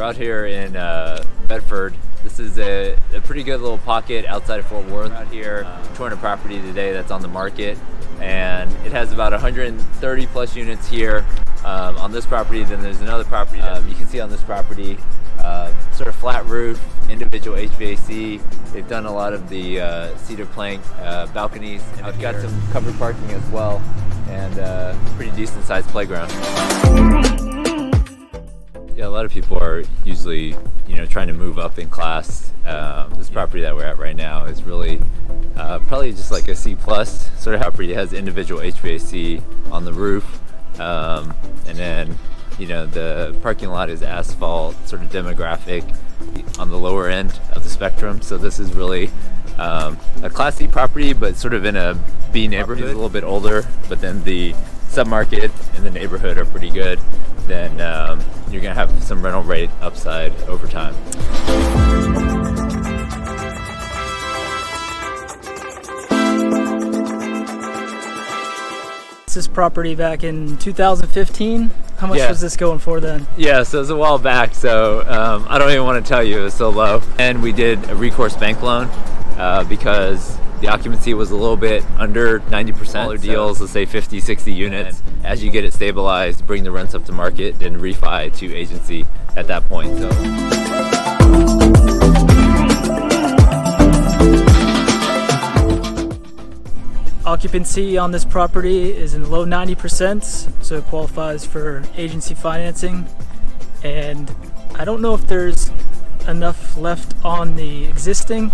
We're out here in Bedford. This is a pretty good little pocket outside of Fort Worth. We're out here touring a property today that's on the market, and it has about 130 plus units here on this property. Then there's another property you can see on this property, sort of flat roof, individual HVAC. They've done a lot of the cedar plank balconies, and I've got some covered parking as well, and pretty decent sized playground. Yeah, a lot of people are usually, trying to move up in class. This property that we're at right now is really probably just like a C+ sort of property. It has individual HVAC on the roof, and then the parking lot is asphalt, sort of demographic on the lower end of the spectrum. So this is really a Class C property, but sort of in a B neighborhood. It's a little bit older, but then the submarket and the neighborhood are pretty good. Then you're gonna have some rental rate upside over time. This property back in 2015. How much was this going for then? Yeah, so it was a while back, so I don't even want to tell you, it was so low. And we did a recourse bank loan because the occupancy was a little bit under 90%. Smaller deals, let's say 50, 60 units. And as you get it stabilized, bring the rents up to market, then refi to agency at that point. So. Occupancy on this property is in the low 90%, so it qualifies for agency financing. And I don't know if there's enough left on the existing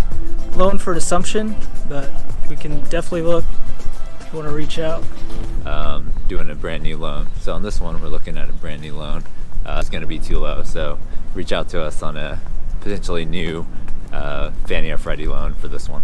loan for an assumption, but we can definitely look if you want to reach out. Doing a brand new loan. So on this one, we're looking at a brand new loan. It's going to be too low, so reach out to us on a potentially new Fannie or Freddie loan for this one.